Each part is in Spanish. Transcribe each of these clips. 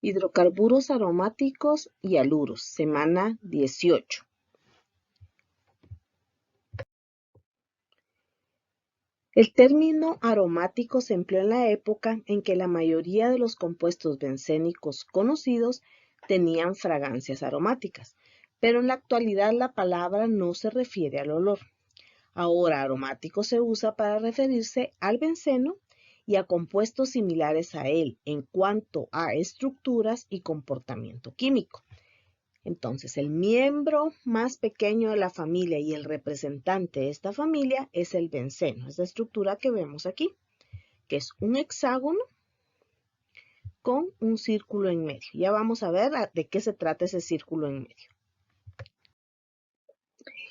Hidrocarburos aromáticos y haluros, semana 18. El término aromático se empleó en la época en que la mayoría de los compuestos bencénicos conocidos tenían fragancias aromáticas, pero en la actualidad la palabra no se refiere al olor. Ahora aromático se usa para referirse al benceno y a compuestos similares a él en cuanto a estructuras y comportamiento químico. Entonces, el miembro más pequeño de la familia y el representante de esta familia es el benceno, esa estructura que vemos aquí, que es un hexágono con un círculo en medio. Ya vamos a ver de qué se trata ese círculo en medio.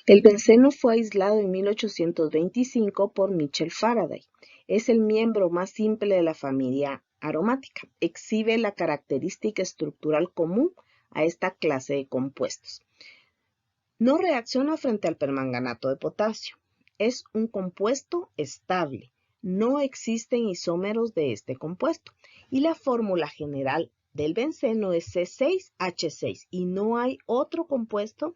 El benceno fue aislado en 1825 por Michael Faraday. Es el miembro más simple de la familia aromática. Exhibe la característica estructural común a esta clase de compuestos. No reacciona frente al permanganato de potasio. Es un compuesto estable. No existen isómeros de este compuesto. Y la fórmula general del benceno es C6H6 y no hay otro compuesto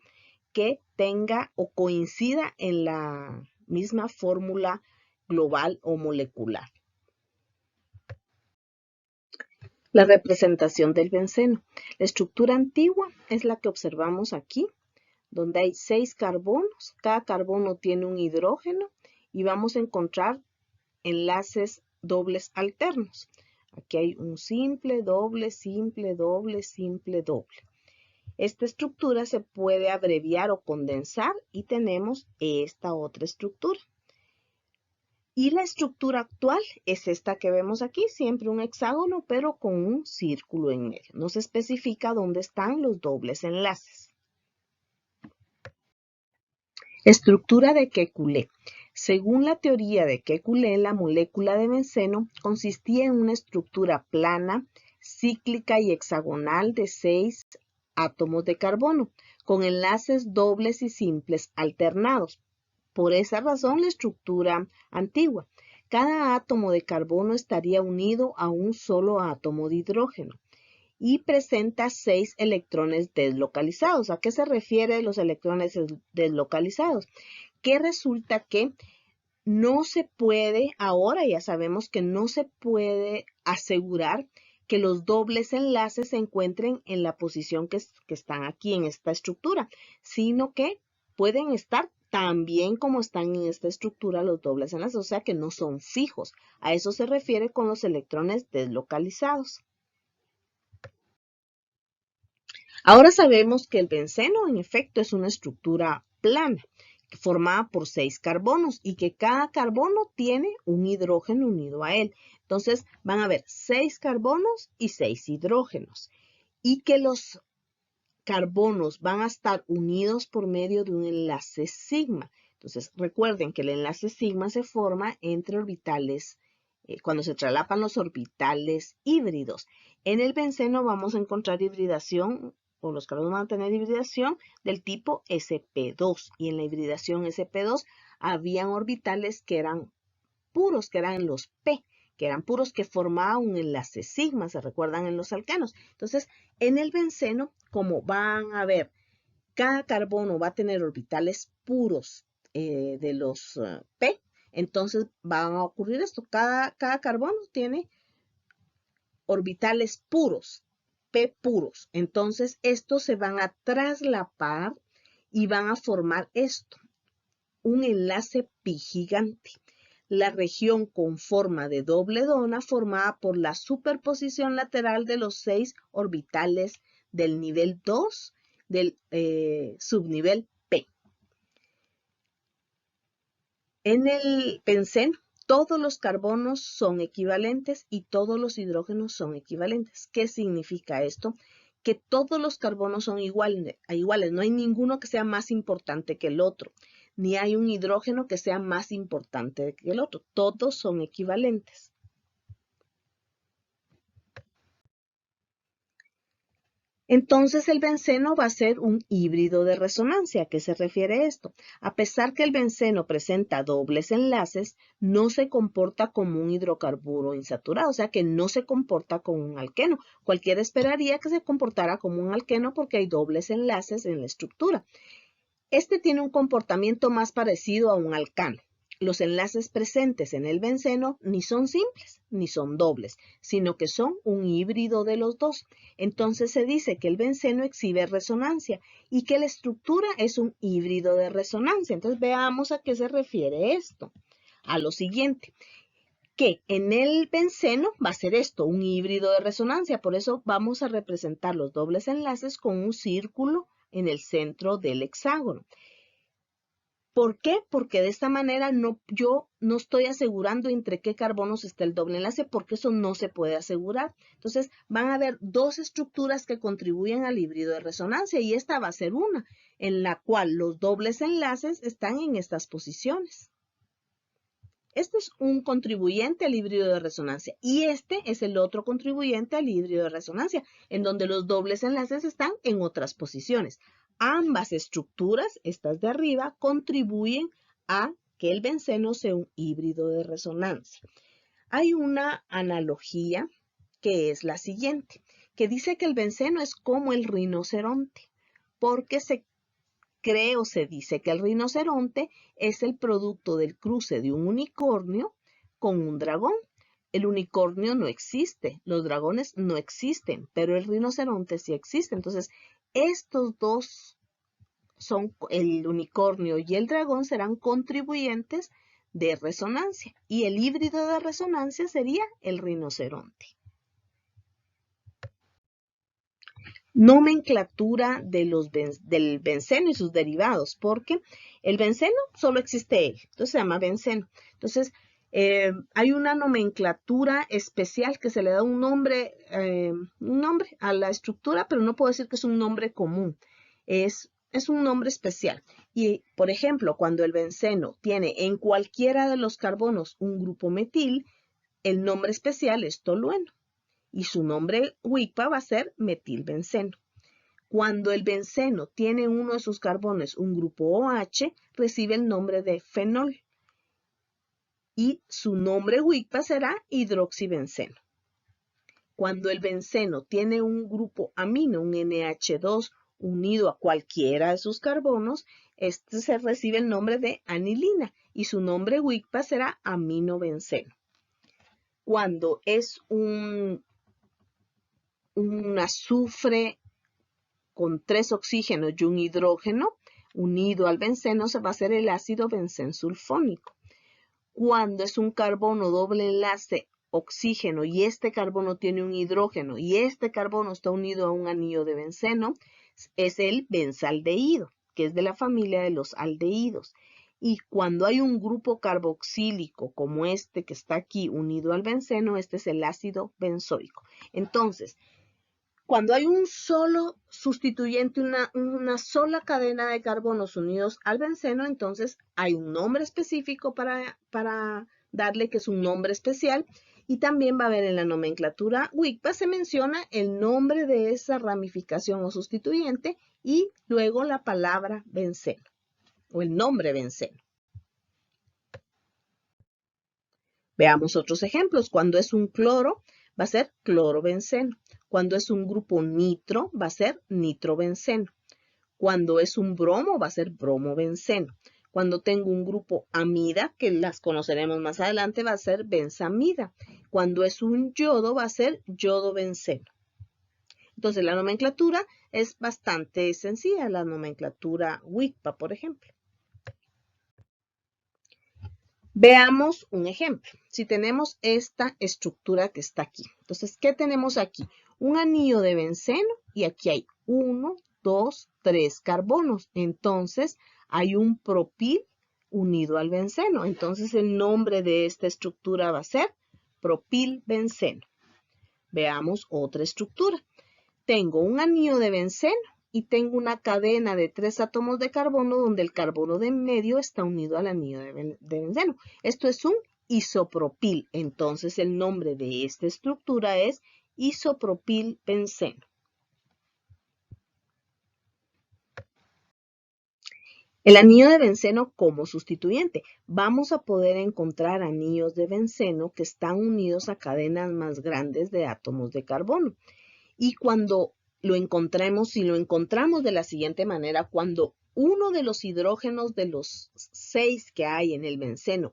que tenga o coincida en la misma fórmula global o molecular. La representación del benceno. La estructura antigua es la que observamos aquí, donde hay 6 carbonos. Cada carbono tiene un hidrógeno y vamos a encontrar enlaces dobles alternos. Aquí hay un simple, doble, simple, doble, simple, doble. Esta estructura se puede abreviar o condensar y tenemos esta otra estructura. Y la estructura actual es esta que vemos aquí, siempre un hexágono, pero con un círculo en medio. No se especifica dónde están los dobles enlaces. Estructura de Kekulé. Según la teoría de Kekulé, la molécula de benceno consistía en una estructura plana, cíclica y hexagonal de 6 átomos de carbono, con enlaces dobles y simples alternados. Por esa razón, la estructura antigua. Cada átomo de carbono estaría unido a un solo átomo de hidrógeno y presenta 6 electrones deslocalizados. ¿A qué se refiere los electrones deslocalizados? Que resulta que no se puede, ahora ya sabemos que no se puede asegurar que los dobles enlaces se encuentren en la posición que están aquí en esta estructura, sino que pueden estar también como están en esta estructura los dobles enlaces, o sea que no son fijos. A eso se refiere con los electrones deslocalizados. Ahora sabemos que el benceno, en efecto, es una estructura plana, formada por 6 carbonos y que cada carbono tiene un hidrógeno unido a él. Entonces, van a haber 6 carbonos y 6 hidrógenos. Y que los carbonos van a estar unidos por medio de un enlace sigma. Entonces, recuerden que el enlace sigma se forma entre orbitales, cuando se traslapan los orbitales híbridos. En el benceno vamos a encontrar hibridación, o los carbonos van a tener hibridación del tipo sp2. Y en la hibridación sp2 habían orbitales que eran puros, que eran los p, que eran puros, que formaban un enlace sigma, se recuerdan en los alcanos. Entonces, en el benceno, como van a ver, cada carbono va a tener orbitales puros de los p, entonces va a ocurrir esto. Cada carbono tiene orbitales puros, p puros. Entonces, estos se van a traslapar y van a formar esto, un enlace pi gigante. La región con forma de doble dona formada por la superposición lateral de los 6 orbitales del nivel 2 del subnivel P. En el benceno, todos los carbonos son equivalentes y todos los hidrógenos son equivalentes. ¿Qué significa esto? Que todos los carbonos son iguales, no hay ninguno que sea más importante que el otro, ni hay un hidrógeno que sea más importante que el otro, todos son equivalentes. Entonces el benceno va a ser un híbrido de resonancia. ¿A qué se refiere esto? A pesar que el benceno presenta dobles enlaces, no se comporta como un hidrocarburo insaturado, o sea que no se comporta como un alqueno. Cualquiera esperaría que se comportara como un alqueno porque hay dobles enlaces en la estructura. Este tiene un comportamiento más parecido a un alcano. Los enlaces presentes en el benceno ni son simples ni son dobles, sino que son un híbrido de los dos. Entonces se dice que el benceno exhibe resonancia y que la estructura es un híbrido de resonancia. Entonces veamos a qué se refiere esto. A lo siguiente, que en el benceno va a ser esto, un híbrido de resonancia. Por eso vamos a representar los dobles enlaces con un círculo en el centro del hexágono. ¿Por qué? Porque de esta manera yo no estoy asegurando entre qué carbonos está el doble enlace, porque eso no se puede asegurar. Entonces, van a haber dos estructuras que contribuyen al híbrido de resonancia y esta va a ser una, en la cual los dobles enlaces están en estas posiciones. Este es un contribuyente al híbrido de resonancia y este es el otro contribuyente al híbrido de resonancia, en donde los dobles enlaces están en otras posiciones. Ambas estructuras, estas de arriba, contribuyen a que el benceno sea un híbrido de resonancia. Hay una analogía que es la siguiente, que dice que el benceno es como el rinoceronte, porque se cree o se dice que el rinoceronte es el producto del cruce de un unicornio con un dragón. El unicornio no existe, los dragones no existen, pero el rinoceronte sí existe. Entonces, estos dos son, el unicornio y el dragón serán contribuyentes de resonancia y el híbrido de resonancia sería el rinoceronte. Nomenclatura del benceno y sus derivados, porque el benceno solo existe él, entonces se llama benceno. Entonces, hay una nomenclatura especial que se le da un nombre a la estructura, pero no puedo decir que es un nombre común, es un nombre especial. Y, por ejemplo, cuando el benceno tiene en cualquiera de los carbonos un grupo metil, el nombre especial es tolueno y su nombre UICPA va a ser metilbenceno. Cuando el benceno tiene uno de sus carbones un grupo OH, recibe el nombre de fenol y su nombre UICPA será hidroxibenceno. Cuando el benceno tiene un grupo amino, un NH2, unido a cualquiera de sus carbonos, este se recibe el nombre de anilina y su nombre UICPA será aminobenceno. Cuando es un azufre con 3 oxígenos y un hidrógeno unido al benceno, se va a hacer el ácido bencensulfónico. Cuando es un carbono doble enlace oxígeno y este carbono tiene un hidrógeno y este carbono está unido a un anillo de benceno, es el benzaldehído, que es de la familia de los aldehídos. Y cuando hay un grupo carboxílico como este que está aquí unido al benceno, este es el ácido benzoico. Entonces, cuando hay un solo sustituyente, una sola cadena de carbonos unidos al benceno, entonces hay un nombre específico para darle, que es un nombre especial, y también va a haber en la nomenclatura UICPA, se menciona el nombre de esa ramificación o sustituyente y luego la palabra benceno o el nombre benceno. Veamos otros ejemplos. Cuando es un cloro, va a ser clorobenceno. Cuando es un grupo nitro, va a ser nitrobenceno. Cuando es un bromo, va a ser bromobenceno. Cuando tengo un grupo amida, que las conoceremos más adelante, va a ser benzamida. Cuando es un yodo, va a ser yodobenceno. Entonces, la nomenclatura es bastante sencilla, la nomenclatura UICPA, por ejemplo. Veamos un ejemplo. Si tenemos esta estructura que está aquí. Entonces, ¿qué tenemos aquí? Un anillo de benceno y aquí hay 1, 2, 3 carbonos. Entonces, hay un propil unido al benceno. Entonces, el nombre de esta estructura va a ser propilbenceno. Veamos otra estructura. Tengo un anillo de benceno y tengo una cadena de 3 átomos de carbono donde el carbono de en medio está unido al anillo de benceno. Esto es un isopropil. Entonces el nombre de esta estructura es isopropilbenceno. El anillo de benceno como sustituyente. Vamos a poder encontrar anillos de benceno que están unidos a cadenas más grandes de átomos de carbono. Y cuando lo encontremos, si lo encontramos de la siguiente manera, cuando uno de los hidrógenos de los 6 que hay en el benceno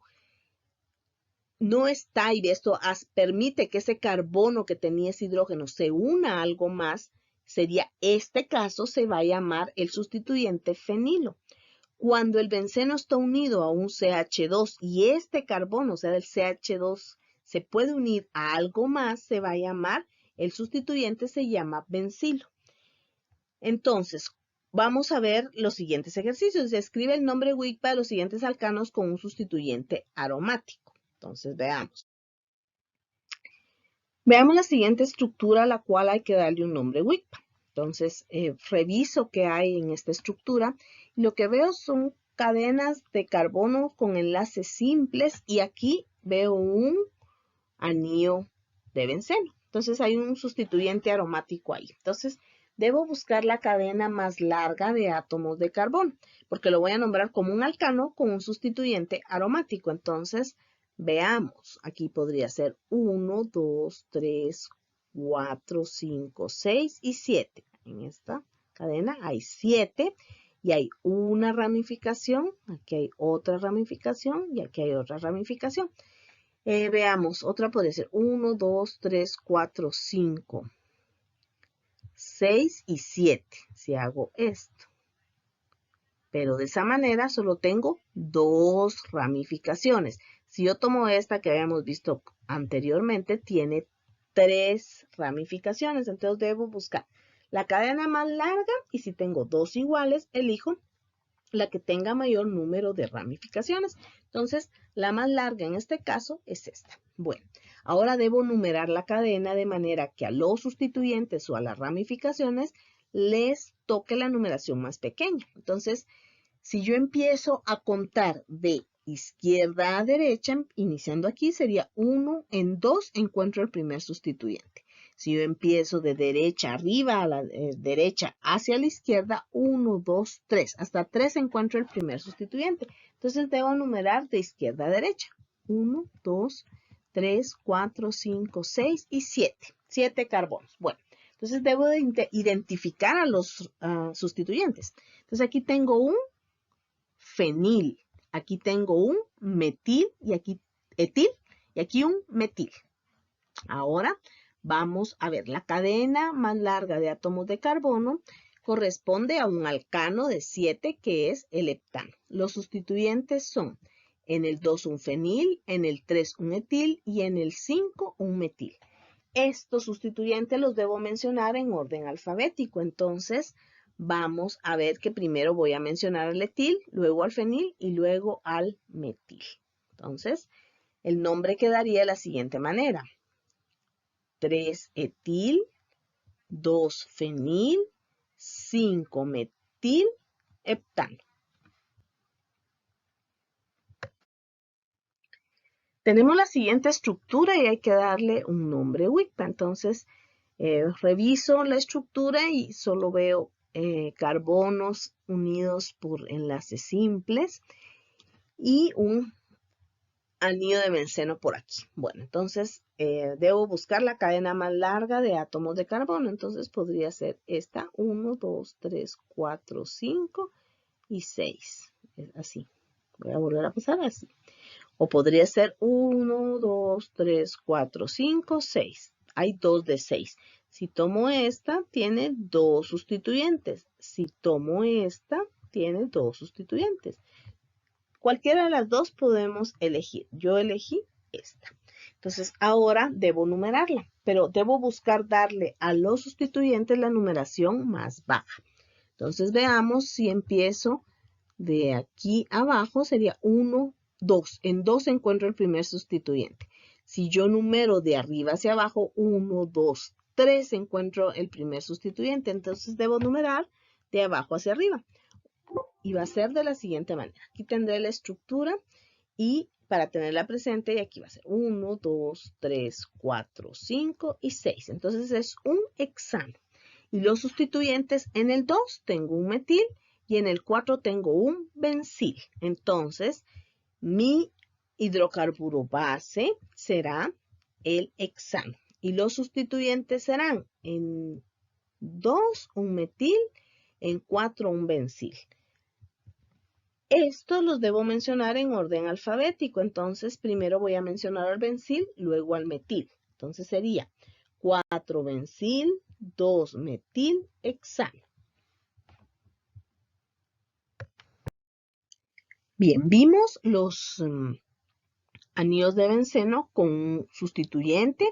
no está y esto permite que ese carbono que tenía ese hidrógeno se una a algo más, sería este caso, se va a llamar el sustituyente fenilo. Cuando el benceno está unido a un CH2 y este carbono, o sea, del CH2, se puede unir a algo más, se va a llamar, el sustituyente se llama bencilo. Entonces, vamos a ver los siguientes ejercicios. Se escribe el nombre WICPA de los siguientes alcanos con un sustituyente aromático. Entonces, veamos. Veamos la siguiente estructura a la cual hay que darle un nombre WICPA. Entonces, reviso qué hay en esta estructura. Lo que veo son cadenas de carbono con enlaces simples y aquí veo un anillo de benceno. Entonces, hay un sustituyente aromático ahí. Entonces, debo buscar la cadena más larga de átomos de carbono, porque lo voy a nombrar como un alcano con un sustituyente aromático. Entonces, veamos. Aquí podría ser 1, 2, 3, 4, 5, 6 y 7. En esta cadena hay 7 y hay una ramificación. Aquí hay otra ramificación y aquí hay otra ramificación. Veamos, otra puede ser 1, 2, 3, 4, 5. 6 y 7, si hago esto. Pero de esa manera solo tengo 2 ramificaciones. Si yo tomo esta que habíamos visto anteriormente, tiene 3 ramificaciones. Entonces debo buscar la cadena más larga y si tengo 2 iguales, elijo la que tenga mayor número de ramificaciones. Entonces, la más larga en este caso es esta. Bueno, ahora debo numerar la cadena de manera que a los sustituyentes o a las ramificaciones les toque la numeración más pequeña. Entonces, si yo empiezo a contar de izquierda a derecha, iniciando aquí, sería 1, en 2 encuentro el primer sustituyente. Si yo empiezo de derecha arriba a la derecha hacia la izquierda, 1, 2, 3. Hasta 3 encuentro el primer sustituyente. Entonces debo numerar de izquierda a derecha. 1, 2, 3, 4, 5, 6 y 7. 7 carbonos. Bueno, entonces debo de identificar a los sustituyentes. Entonces aquí tengo un fenil. Aquí tengo un metil y aquí etil y aquí un metil. Ahora vamos a ver, la cadena más larga de átomos de carbono corresponde a un alcano de 7 que es el heptano. Los sustituyentes son en el 2 un fenil, en el 3 un etil y en el 5 un metil. Estos sustituyentes los debo mencionar en orden alfabético, entonces vamos a ver que primero voy a mencionar al etil, luego al fenil y luego al metil. Entonces, el nombre quedaría de la siguiente manera. 3 etil, 2 fenil, 5 metil, heptano. Tenemos la siguiente estructura y hay que darle un nombre WICPA. Entonces, reviso la estructura y solo veo carbonos unidos por enlaces simples y un anillo de benceno por aquí. Bueno, entonces debo buscar la cadena más larga de átomos de carbono. Entonces podría ser esta, 1, 2, 3, 4, 5 y 6. Así. Voy a volver a pasar así. O podría ser 1, 2, 3, 4, 5, 6. Hay 2 de 6. Si tomo esta, tiene 2 sustituyentes. Si tomo esta, tiene 2 sustituyentes. Cualquiera de las dos podemos elegir. Yo elegí esta. Entonces, ahora debo numerarla, pero debo buscar darle a los sustituyentes la numeración más baja. Entonces, veamos si empiezo de aquí abajo, sería 1, 2. En 2 encuentro el primer sustituyente. Si yo numero de arriba hacia abajo, 1, 2, 3 encuentro el primer sustituyente. Entonces, debo numerar de abajo hacia arriba. Y va a ser de la siguiente manera. Aquí tendré la estructura y para tenerla presente, aquí va a ser 1, 2, 3, 4, 5 y 6. Entonces es un hexano. Y los sustituyentes en el 2 tengo un metil y en el 4 tengo un bencil. Entonces, mi hidrocarburo base será el hexano. Y los sustituyentes serán en 2 un metil, en 4 un bencil. Estos los debo mencionar en orden alfabético. Entonces, primero voy a mencionar al bencil, luego al metil. Entonces sería 4 bencil, 2 metil, hexano. Bien, vimos los anillos de benceno con un sustituyente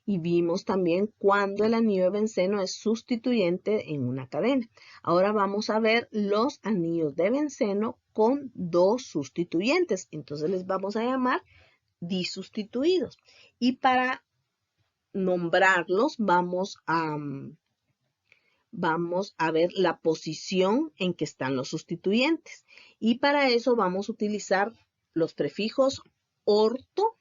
y vimos también cuando el anillo de benceno es sustituyente en una cadena. Ahora vamos a ver los anillos de benceno con dos sustituyentes. Entonces les vamos a llamar disustituidos. Y para nombrarlos vamos a ver la posición en que están los sustituyentes. Y para eso vamos a utilizar los prefijos orto,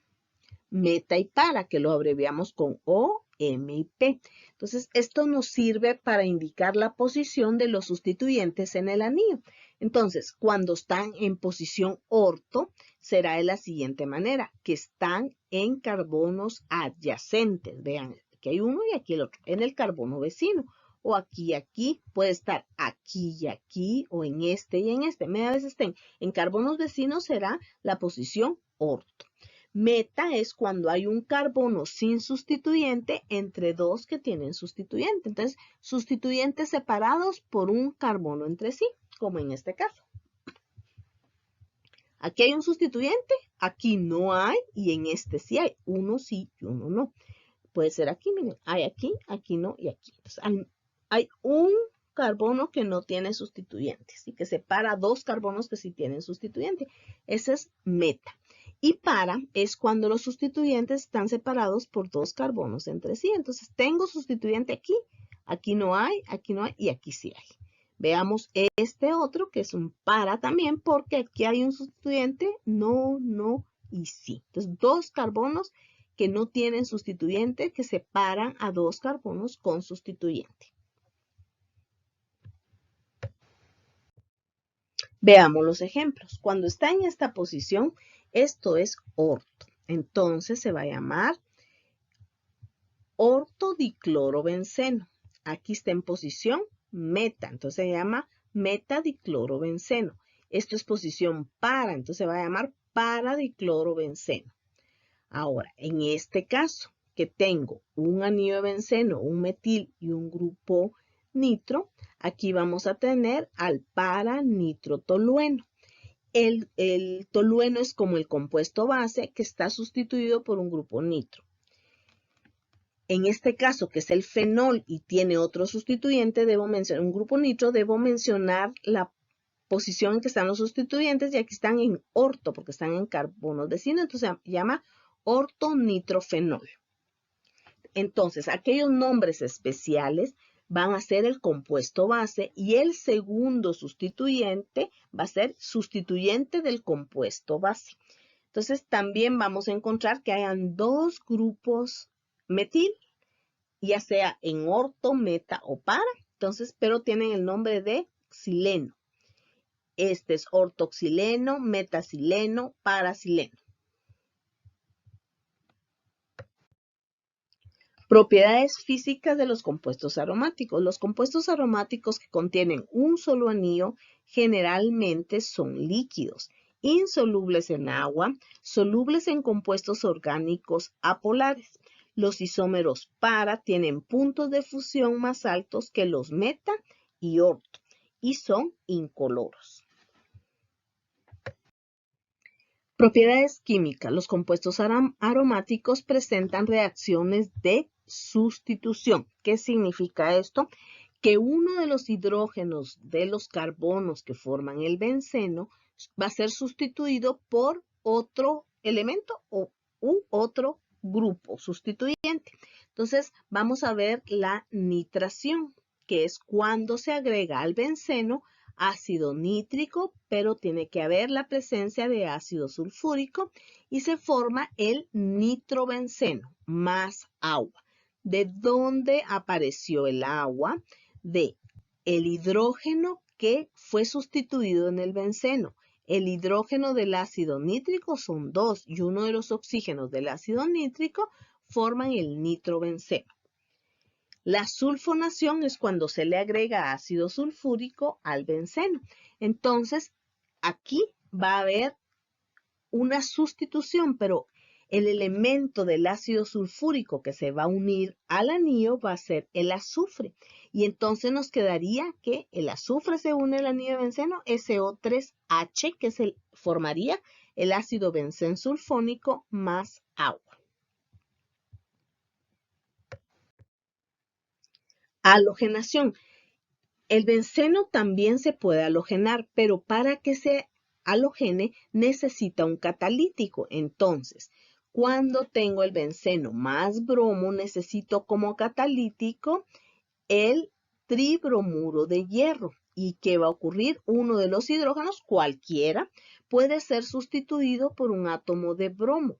meta y para, que lo abreviamos con O, M y P. Entonces, esto nos sirve para indicar la posición de los sustituyentes en el anillo. Entonces, cuando están en posición orto, será de la siguiente manera, que están en carbonos adyacentes. Vean, aquí hay uno y aquí el otro, en el carbono vecino. O aquí y aquí, puede estar aquí y aquí, o en este y en este. Media vez estén en carbonos vecinos será la posición orto. Meta es cuando hay un carbono sin sustituyente entre dos que tienen sustituyente. Entonces, sustituyentes separados por un carbono entre sí, como en este caso. Aquí hay un sustituyente, aquí no hay, y en este sí hay. Uno sí y uno no. Puede ser aquí, miren, hay aquí no y aquí. Entonces, hay un carbono que no tiene sustituyentes y que separa dos carbonos que sí tienen sustituyente. Ese es meta. Y para es cuando los sustituyentes están separados por dos carbonos entre sí. Entonces tengo sustituyente aquí no hay y aquí sí hay. Veamos este otro que es un para también porque aquí hay un sustituyente, no, no y sí. Entonces dos carbonos que no tienen sustituyente que separan a dos carbonos con sustituyente. Veamos los ejemplos. Cuando está en esta posición, esto es orto. Entonces se va a llamar ortodiclorobenceno. Aquí está en posición meta, entonces se llama metadiclorobenceno. Esto es posición para, entonces se va a llamar paradiclorobenceno. Ahora, en este caso, que tengo un anillo de benceno, un metil y un grupo nitro, aquí vamos a tener al paranitrotolueno. El tolueno es como el compuesto base que está sustituido por un grupo nitro. En este caso, que es el fenol y tiene otro sustituyente, debo mencionar un grupo nitro, debo mencionar la posición en que están los sustituyentes y aquí están en orto porque están en carbonos vecinos, entonces se llama ortonitrofenol. Entonces, aquellos nombres especiales van a ser el compuesto base y el segundo sustituyente va a ser sustituyente del compuesto base. Entonces, también vamos a encontrar que hayan dos grupos metil, ya sea en orto, meta o para, entonces, pero tienen el nombre de xileno. Este es ortoxileno, metacileno, paracileno. Propiedades físicas de los compuestos aromáticos. Los compuestos aromáticos que contienen un solo anillo generalmente son líquidos, insolubles en agua, solubles en compuestos orgánicos apolares. Los isómeros para tienen puntos de fusión más altos que los meta y orto y son incoloros. Propiedades químicas. Los compuestos aromáticos presentan reacciones de sustitución. ¿Qué significa esto? Que uno de los hidrógenos de los carbonos que forman el benceno va a ser sustituido por otro elemento u otro grupo sustituyente. Entonces, vamos a ver la nitración, que es cuando se agrega al benceno ácido nítrico, pero tiene que haber la presencia de ácido sulfúrico y se forma el nitrobenceno más agua. ¿De dónde apareció el agua? De el hidrógeno que fue sustituido en el benceno. El hidrógeno del ácido nítrico son 2 y uno de los oxígenos del ácido nítrico forman el nitrobenceno. La sulfonación es cuando se le agrega ácido sulfúrico al benceno. Entonces, aquí va a haber una sustitución, pero el elemento del ácido sulfúrico que se va a unir al anillo va a ser el azufre. Y entonces nos quedaría que el azufre se une al anillo de benceno, SO3H, que formaría el ácido benzensulfónico más agua. Halogenación. El benceno también se puede halogenar, pero para que se halogene necesita un catalítico. Entonces, cuando tengo el benceno más bromo, necesito como catalítico el tribromuro de hierro. ¿Y qué va a ocurrir? Uno de los hidrógenos, cualquiera, puede ser sustituido por un átomo de bromo.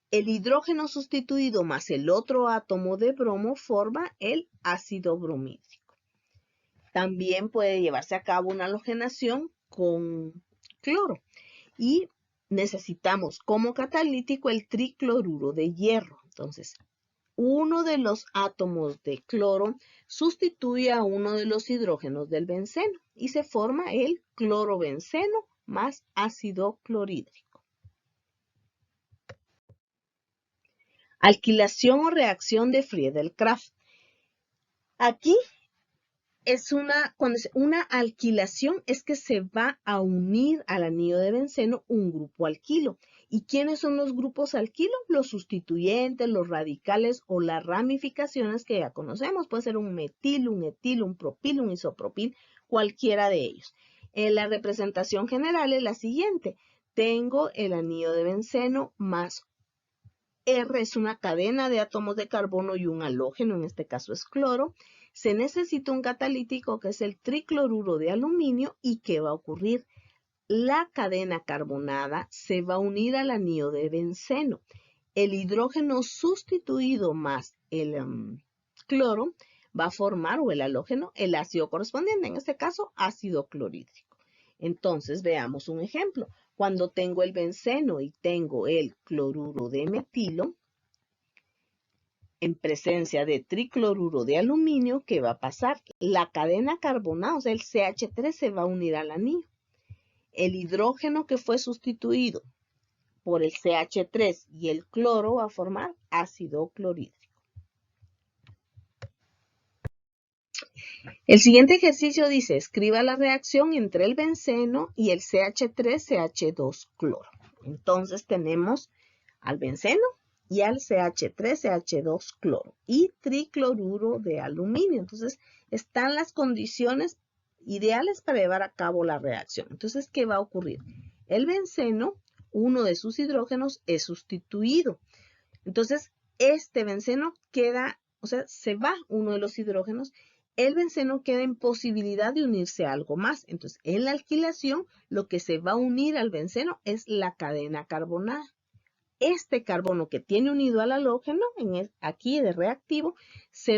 El hidrógeno sustituido más el otro átomo de bromo forma el ácido bromídrico. También puede llevarse a cabo una halogenación con cloro y necesitamos como catalítico el tricloruro de hierro. Entonces, uno de los átomos de cloro sustituye a uno de los hidrógenos del benceno y se forma el clorobenceno más ácido clorhídrico. Alquilación o reacción de Friedel-Crafts. Aquí una alquilación es que se va a unir al anillo de benceno un grupo alquilo. ¿Y quiénes son los grupos alquilo? Los sustituyentes, los radicales o las ramificaciones que ya conocemos. Puede ser un metil, un etil, un propil, un isopropil, cualquiera de ellos. La representación general es la siguiente. Tengo el anillo de benceno más R es una cadena de átomos de carbono y un halógeno, en este caso es cloro. Se necesita un catalítico que es el tricloruro de aluminio. ¿Y qué va a ocurrir? La cadena carbonada se va a unir al anillo de benceno. El hidrógeno sustituido más el cloro va a formar, o el halógeno, el ácido correspondiente, en este caso ácido clorhídrico. Entonces veamos un ejemplo. Cuando tengo el benceno y tengo el cloruro de metilo, en presencia de tricloruro de aluminio, ¿qué va a pasar? La cadena carbonada, o sea, el CH3 se va a unir al anillo. El hidrógeno que fue sustituido por el CH3 y el cloro va a formar ácido clorhídrico. El siguiente ejercicio dice, escriba la reacción entre el benceno y el CH3CH2 cloro. Entonces tenemos al benceno y al CH3CH2 cloro y tricloruro de aluminio. Entonces están las condiciones ideales para llevar a cabo la reacción. Entonces, ¿qué va a ocurrir? El benceno, uno de sus hidrógenos, es sustituido. Entonces, este benceno queda, o sea, se va uno de los hidrógenos. El benceno queda en posibilidad de unirse a algo más. Entonces, en la alquilación, lo que se va a unir al benceno es la cadena carbonada. Este carbono que tiene unido al halógeno, aquí de reactivo,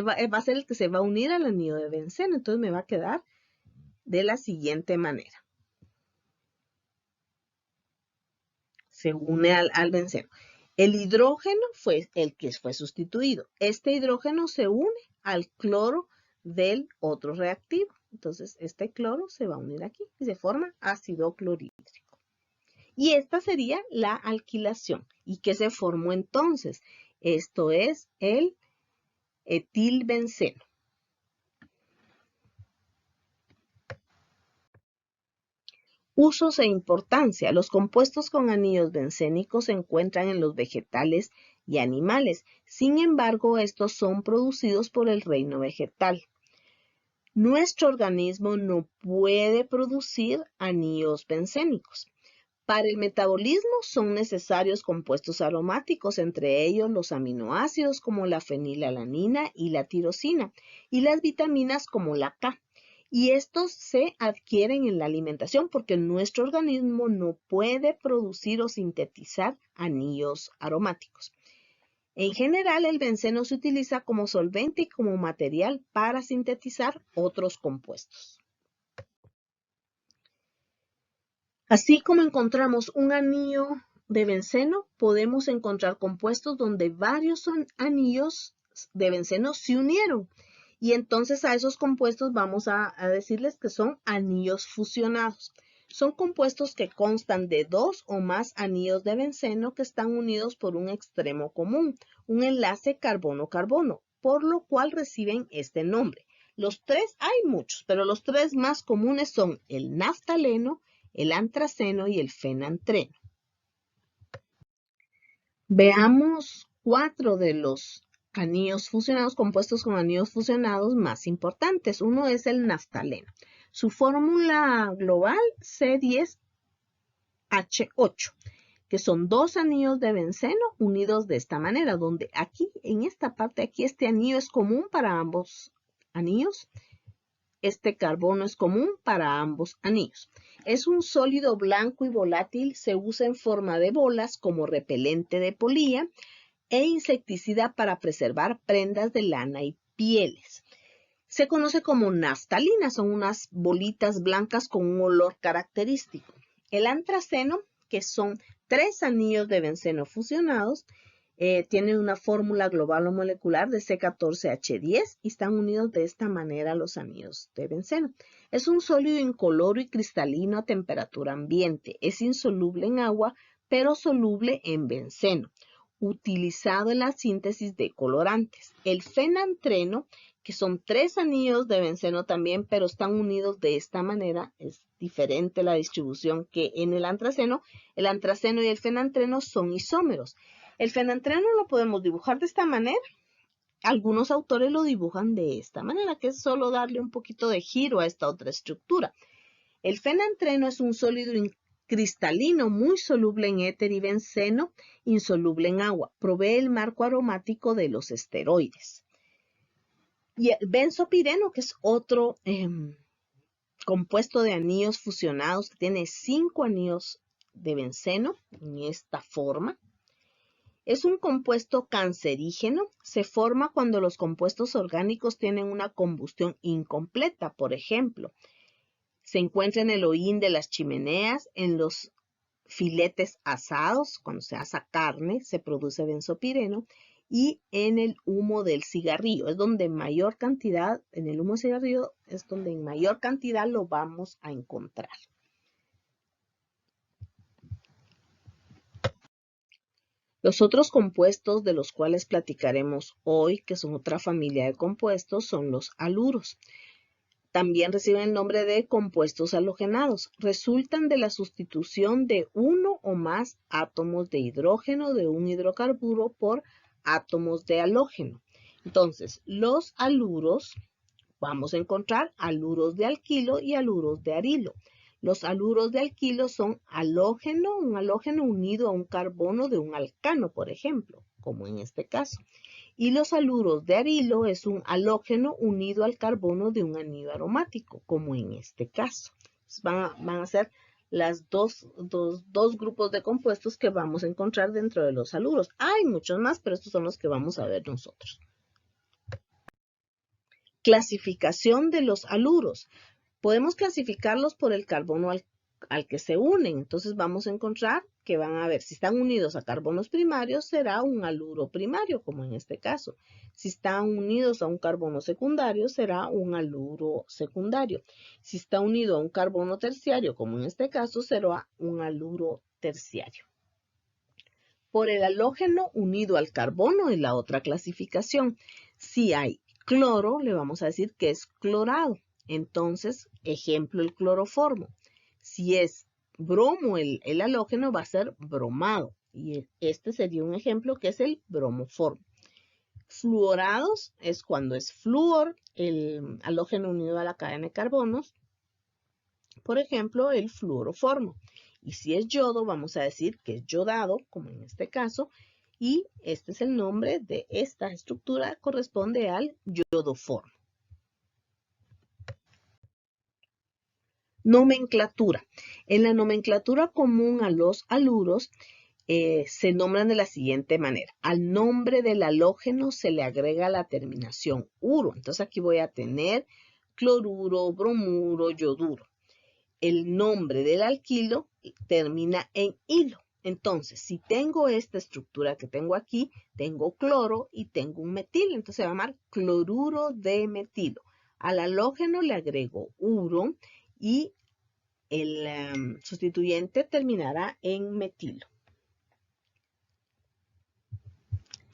va a ser el que se va a unir al anillo de benceno. Entonces, me va a quedar de la siguiente manera. Se une al benceno. El hidrógeno fue el que fue sustituido. Este hidrógeno se une al cloro del otro reactivo. Entonces, este cloro se va a unir aquí y se forma ácido clorhídrico. Y esta sería la alquilación. ¿Y qué se formó entonces? Esto es el etilbenceno. Usos e importancia. Los compuestos con anillos bencénicos se encuentran en los vegetales y animales. Sin embargo, estos son producidos por el reino vegetal. Nuestro organismo no puede producir anillos bencénicos. Para el metabolismo son necesarios compuestos aromáticos, entre ellos los aminoácidos como la fenilalanina y la tirosina, y las vitaminas como la K. Y estos se adquieren en la alimentación porque nuestro organismo no puede producir o sintetizar anillos aromáticos. En general, el benceno se utiliza como solvente y como material para sintetizar otros compuestos. Así como encontramos un anillo de benceno, podemos encontrar compuestos donde varios anillos de benceno se unieron. Y entonces a esos compuestos vamos a decirles que son anillos fusionados. Son compuestos que constan de 2 o más anillos de benceno que están unidos por un extremo común, un enlace carbono-carbono, por lo cual reciben este nombre. Los tres, hay muchos, pero los tres más comunes son el naftaleno, el antraceno y el fenantreno. Veamos 4 de los anillos fusionados, compuestos con anillos fusionados más importantes. Uno es el naftaleno. Su fórmula global C10H8, que son 2 anillos de benceno unidos de esta manera, donde aquí, en esta parte aquí, este anillo es común para ambos anillos. Este carbono es común para ambos anillos. Es un sólido blanco y volátil, se usa en forma de bolas como repelente de polilla e insecticida para preservar prendas de lana y pieles. Se conoce como naftalina, son unas bolitas blancas con un olor característico. El antraceno, que son 3 anillos de benceno fusionados, tienen una fórmula global o molecular de C14H10 y están unidos de esta manera los anillos de benceno. Es un sólido incoloro y cristalino a temperatura ambiente. Es insoluble en agua, pero soluble en benceno, utilizado en la síntesis de colorantes. El fenantreno, que son 3 anillos de benceno también, pero están unidos de esta manera. Es diferente la distribución que en el antraceno. El antraceno y el fenantreno son isómeros. El fenantreno lo podemos dibujar de esta manera. Algunos autores lo dibujan de esta manera, que es solo darle un poquito de giro a esta otra estructura. El fenantreno es un sólido cristalino muy soluble en éter y benceno, insoluble en agua. Provee el marco aromático de los esteroides. Y el benzopireno, que es otro compuesto de anillos fusionados, que tiene 5 anillos de benceno en esta forma. Es un compuesto cancerígeno, se forma cuando los compuestos orgánicos tienen una combustión incompleta, por ejemplo. Se encuentra en el hollín de las chimeneas, en los filetes asados, cuando se asa carne, se produce benzopireno, y en el humo del cigarrillo, es donde mayor cantidad, en el humo del cigarrillo es donde en mayor cantidad lo vamos a encontrar. Los otros compuestos de los cuales platicaremos hoy, que son otra familia de compuestos, son los haluros. También reciben el nombre de compuestos halogenados. Resultan de la sustitución de uno o más átomos de hidrógeno de un hidrocarburo por átomos de halógeno. Entonces, los haluros, vamos a encontrar haluros de alquilo y haluros de arilo. Los haluros de alquilo son halógeno, un halógeno unido a un carbono de un alcano, por ejemplo, como en este caso. Y los haluros de arilo es un halógeno unido al carbono de un anillo aromático, como en este caso. Entonces van a ser las dos grupos de compuestos que vamos a encontrar dentro de los haluros. Hay muchos más, pero estos son los que vamos a ver nosotros. Clasificación de los haluros. Podemos clasificarlos por el carbono al que se unen. Entonces vamos a encontrar que van a ver, si están unidos a carbonos primarios, será un haluro primario, como en este caso. Si están unidos a un carbono secundario, será un haluro secundario. Si está unido a un carbono terciario, como en este caso, será un haluro terciario. Por el halógeno unido al carbono es la otra clasificación. Si hay cloro, le vamos a decir que es clorado. Entonces, ejemplo, el cloroformo. Si es bromo el halógeno, va a ser bromado. Y este sería un ejemplo que es el bromoformo. Fluorados es cuando es flúor, el halógeno unido a la cadena de carbonos. Por ejemplo, el fluoroformo. Y si es yodo, vamos a decir que es yodado, como en este caso. Y este es el nombre de esta estructura, corresponde al yodoformo. Nomenclatura. En la nomenclatura común a los haluros se nombran de la siguiente manera. Al nombre del halógeno se le agrega la terminación uro. Entonces aquí voy a tener cloruro, bromuro, yoduro. el nombre del alquilo termina en hilo. Entonces, si tengo esta estructura que tengo aquí, tengo cloro y tengo un metil, entonces se va a llamar cloruro de metilo. Al halógeno le agrego uro y el sustituyente terminará en metilo.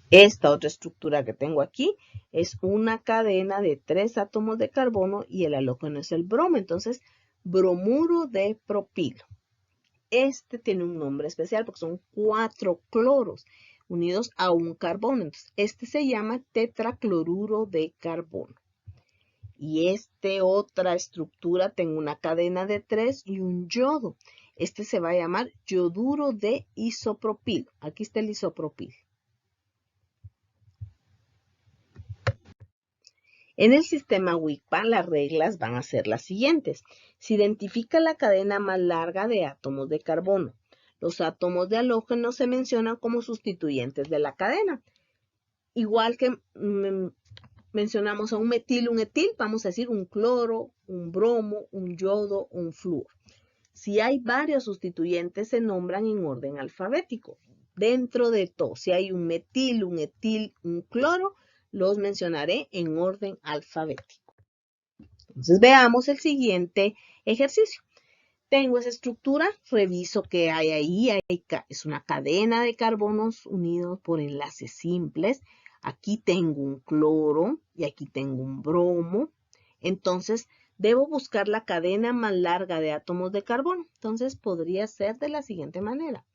Esta otra estructura que tengo aquí es una cadena de 3 átomos de carbono y el halógeno es el bromo. Entonces, bromuro de propilo. Este tiene un nombre especial porque son 4 cloros unidos a un carbono. Entonces, este se llama tetracloruro de carbono. Y otra estructura, tengo una cadena de 3 y un yodo. Este se va a llamar yoduro de isopropilo. Aquí está el isopropil. En el sistema WICPA, las reglas van a ser las siguientes. Se identifica la cadena más larga de átomos de carbono. Los átomos de halógeno se mencionan como sustituyentes de la cadena. Igual que mencionamos a un metil, un etil, vamos a decir un cloro, un bromo, un yodo, un flúor. Si hay varios sustituyentes, se nombran en orden alfabético. Dentro de todo, si hay un metil, un etil, un cloro, los mencionaré en orden alfabético. Entonces veamos el siguiente ejercicio. Tengo esa estructura, reviso qué hay ahí. Es una cadena de carbonos unidos por enlaces simples. Aquí tengo un cloro y aquí tengo un bromo. Entonces, debo buscar la cadena más larga de átomos de carbono. Entonces, podría ser de la siguiente manera.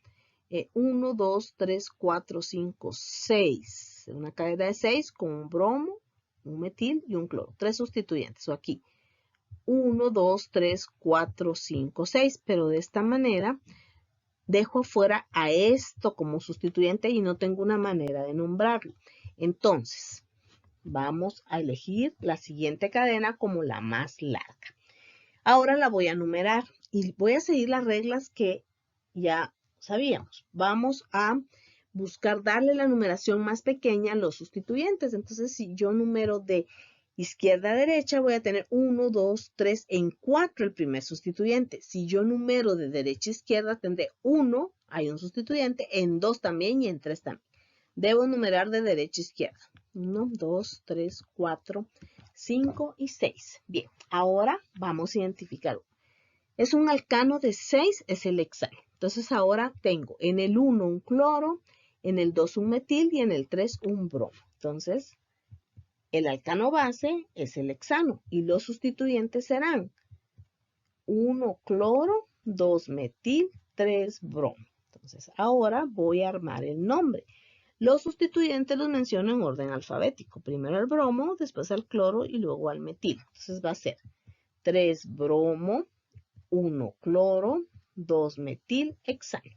1, 2, 3, 4, 5, 6. Una cadena de 6 con un bromo, un metil y un cloro. 3 sustituyentes. O aquí 1, 2, 3, 4, 5, 6. Pero de esta manera dejo fuera a esto como sustituyente y no tengo una manera de nombrarlo. Entonces, vamos a elegir la siguiente cadena como la más larga. Ahora la voy a numerar y voy a seguir las reglas que ya sabíamos. Vamos a buscar darle la numeración más pequeña a los sustituyentes. Entonces, si yo numero de izquierda a derecha, voy a tener 1, 2, 3, en 4 el primer sustituyente. Si yo numero de derecha a izquierda, tendré 1, hay un sustituyente, en 2 también y en 3 también. Debo numerar de derecha a izquierda. 1, 2, 3, 4, 5 y 6. Bien, ahora vamos a identificar. Es un alcano de 6, es el hexano. Entonces ahora tengo en el 1 un cloro, en el 2 un metil y en el 3 un bromo. Entonces, el alcano base es el hexano y los sustituyentes serán 1 cloro, 2 metil, 3 bromo. Entonces ahora voy a armar el nombre. Los sustituyentes los menciono en orden alfabético. Primero al bromo, después al cloro y luego al metil. Entonces va a ser 3 bromo, 1 cloro, 2 metil hexano.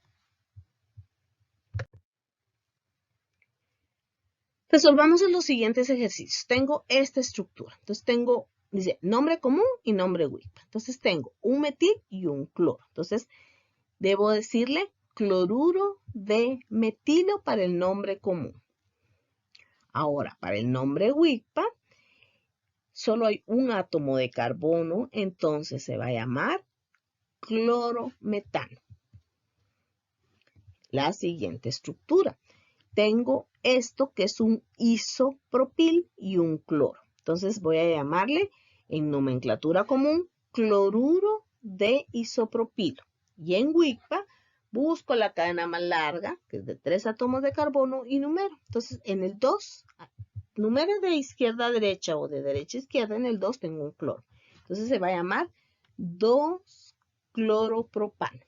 Resolvamos en los siguientes ejercicios. Tengo esta estructura. Entonces tengo, dice, nombre común y nombre WICPA. Entonces tengo un metil y un cloro. Entonces debo decirle cloruro de metilo para el nombre común. Ahora, para el nombre WICPA, solo hay un átomo de carbono, entonces se va a llamar clorometano. La siguiente estructura. Tengo esto que es un isopropil y un cloro. Entonces voy a llamarle en nomenclatura común cloruro de isopropilo. Y en WICPA busco la cadena más larga, que es de 3 átomos de carbono, y numero. Entonces en el 2, numero de izquierda a derecha o de derecha a izquierda, en el 2 tengo un cloro. Entonces se va a llamar 2-cloropropano.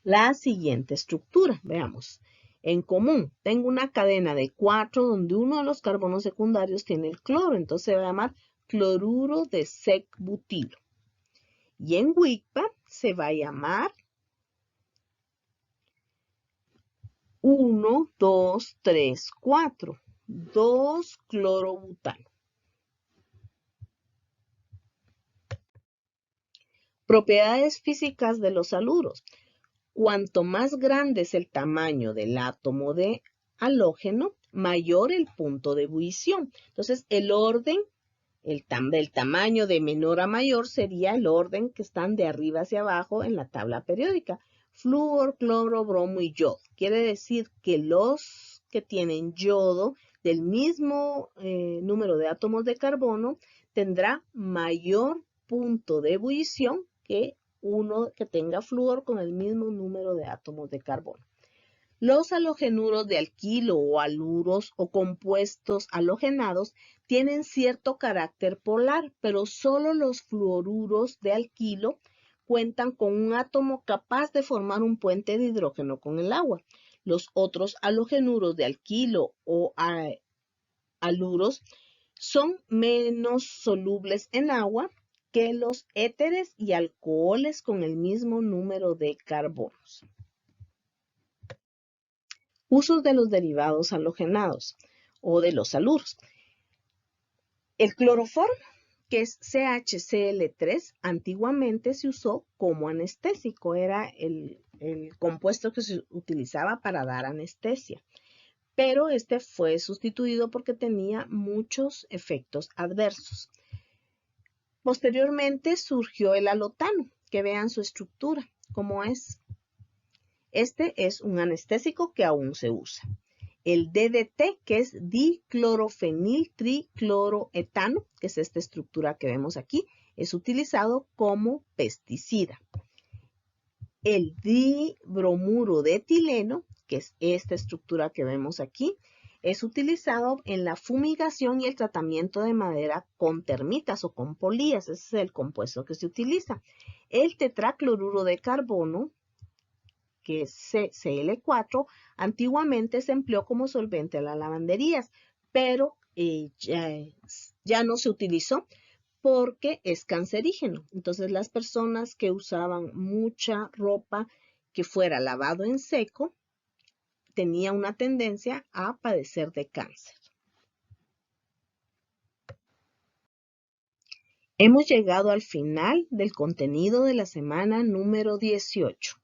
La siguiente estructura, veamos. En común, tengo una cadena de 4 donde uno de los carbonos secundarios tiene el cloro, entonces se va a llamar cloruro de sec-butilo. Y en WICPA se va a llamar 1, 2, 3, 4, 2-clorobutano. Propiedades físicas de los haluros. Cuanto más grande es el tamaño del átomo de halógeno, mayor el punto de ebullición. Entonces, el orden Del tamaño de menor a mayor sería el orden que están de arriba hacia abajo en la tabla periódica. Flúor, cloro, bromo y yodo. Quiere decir que los que tienen yodo del mismo número de átomos de carbono tendrá mayor punto de ebullición que uno que tenga flúor con el mismo número de átomos de carbono. Los halogenuros de alquilo o haluros o compuestos halogenados tienen cierto carácter polar, pero solo los fluoruros de alquilo cuentan con un átomo capaz de formar un puente de hidrógeno con el agua. Los otros halogenuros de alquilo o haluros son menos solubles en agua que los éteres y alcoholes con el mismo número de carbonos. Usos de los derivados halogenados o de los haluros. El cloroformo, que es CHCl3, antiguamente se usó como anestésico, era el compuesto que se utilizaba para dar anestesia, pero este fue sustituido porque tenía muchos efectos adversos. Posteriormente surgió el halotano, que vean su estructura, cómo es. Este es un anestésico que aún se usa. El DDT, que es diclorofeniltricloroetano, que es esta estructura que vemos aquí, es utilizado como pesticida. El dibromuro de etileno, que es esta estructura que vemos aquí, es utilizado en la fumigación y el tratamiento de madera con termitas o con polillas. Ese es el compuesto que se utiliza. El tetracloruro de carbono, que es CCl4, antiguamente se empleó como solvente en las lavanderías, pero ya no se utilizó porque es cancerígeno. Entonces las personas que usaban mucha ropa que fuera lavado en seco tenía una tendencia a padecer de cáncer. Hemos llegado al final del contenido de la semana número 18.